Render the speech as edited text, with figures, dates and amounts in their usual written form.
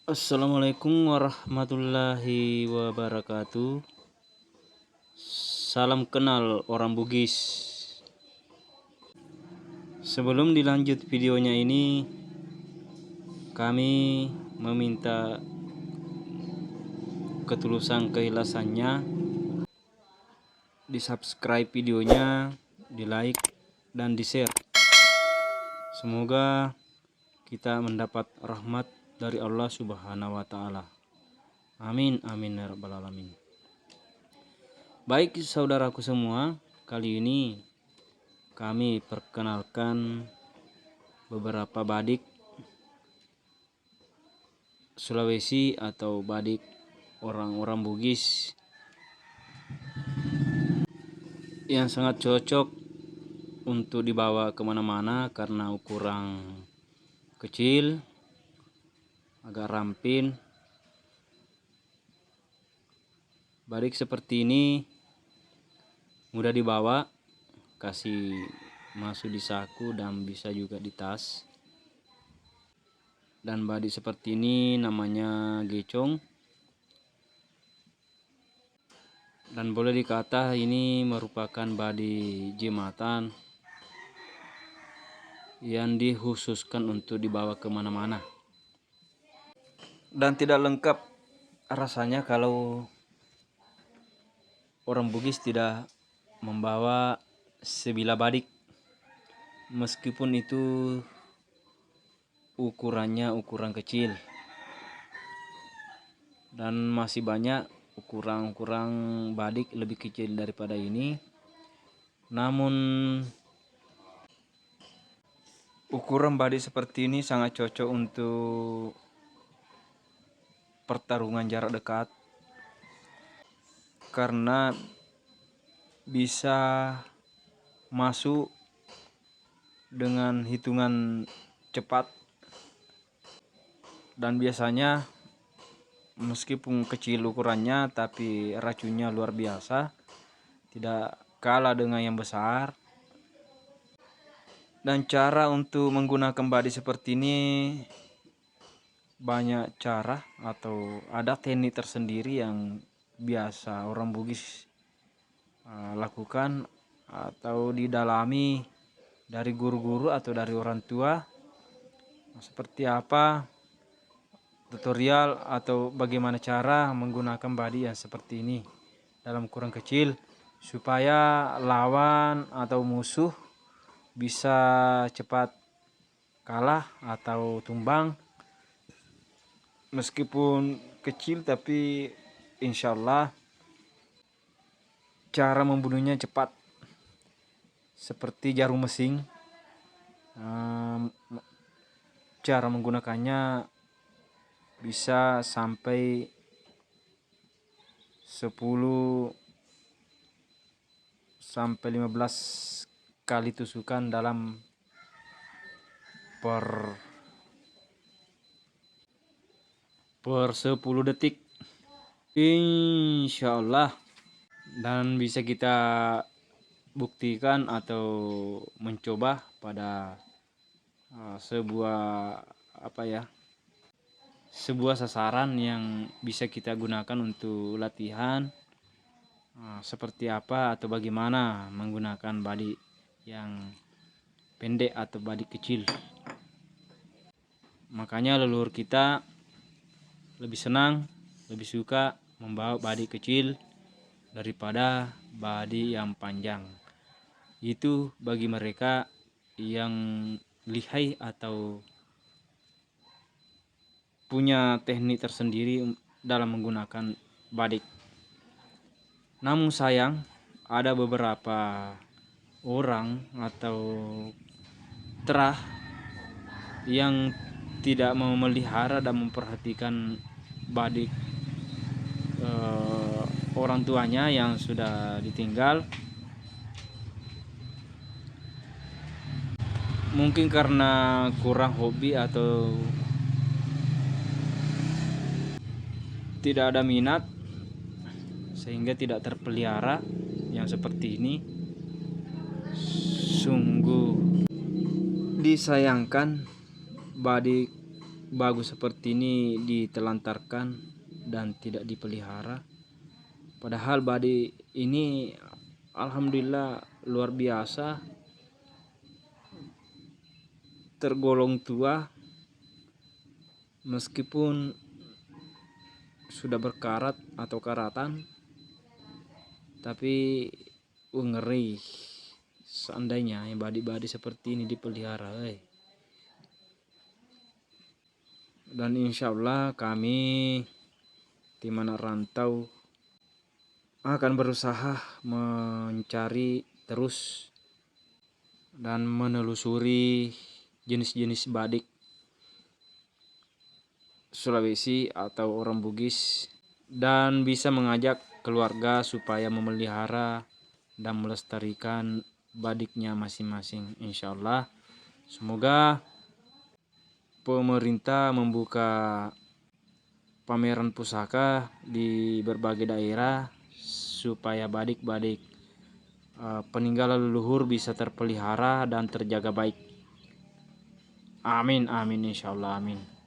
Assalamualaikum warahmatullahi wabarakatuh. Salam kenal orang Bugis. Sebelum dilanjut videonya ini, kami meminta ketulusan keikhlasannya di subscribe videonya, di like dan di share. Semoga kita mendapat rahmat dari Allah Subhanahu wa Ta'ala. Amin, amin ya rabbal alamin. Baik saudaraku semua, kali ini kami perkenalkan beberapa badik Sulawesi atau badik orang-orang Bugis yang sangat cocok untuk dibawa kemana-mana karena ukuran kecil, agak ramping. Badik seperti ini mudah dibawa, kasih masuk di saku dan bisa juga di tas. Dan badik seperti ini namanya gecong, dan boleh dikata ini merupakan badik jimatan yang dikhususkan untuk dibawa kemana-mana. Dan tidak lengkap rasanya kalau orang Bugis tidak membawa sebilah badik, meskipun itu ukurannya ukuran kecil, dan masih banyak ukuran badik lebih kecil daripada ini. Namun ukuran badik seperti ini sangat cocok untuk pertarungan jarak dekat karena bisa masuk dengan hitungan cepat, dan biasanya meskipun kecil ukurannya tapi racunnya luar biasa, tidak kalah dengan yang besar. Dan cara untuk menggunakan badik seperti ini banyak cara atau ada teknik tersendiri yang biasa orang Bugis lakukan atau didalami dari guru-guru atau dari orang tua. Seperti apa tutorial atau bagaimana cara menggunakan badik yang seperti ini dalam ukuran kecil supaya lawan atau musuh bisa cepat kalah atau tumbang. Meskipun kecil tapi insya Allah cara membunuhnya cepat, seperti jarum mesing. Cara menggunakannya bisa sampai 10 sampai 15 kali tusukan dalam per 10 detik, insya Allah. Dan bisa kita buktikan atau mencoba pada sebuah sasaran yang bisa kita gunakan untuk latihan seperti apa atau bagaimana menggunakan badik yang pendek atau badik kecil. Makanya leluhur kita lebih senang, lebih suka membawa badik kecil daripada badik yang panjang. Itu bagi mereka yang lihai atau punya teknik tersendiri dalam menggunakan badik. Namun sayang, ada beberapa orang atau terah yang tidak mau melihara dan memperhatikan badik orang tuanya yang sudah ditinggal. Mungkin karena kurang hobi atau tidak ada minat sehingga tidak terpelihara yang seperti ini. Sungguh disayangkan badik bagus seperti ini ditelantarkan dan tidak dipelihara. Padahal badik ini alhamdulillah luar biasa, tergolong tua meskipun sudah berkarat atau karatan, tapi ngeri seandainya yang badik-badik seperti ini dipelihara. Dan insya Allah kami tim anak rantau akan berusaha mencari terus dan menelusuri jenis-jenis badik Sulawesi atau orang Bugis, dan bisa mengajak keluarga supaya memelihara dan melestarikan badiknya masing-masing. Insya Allah semoga pemerintah membuka pameran pusaka di berbagai daerah supaya badik-badik peninggalan leluhur bisa terpelihara dan terjaga baik. Amin, amin, insya Allah, amin.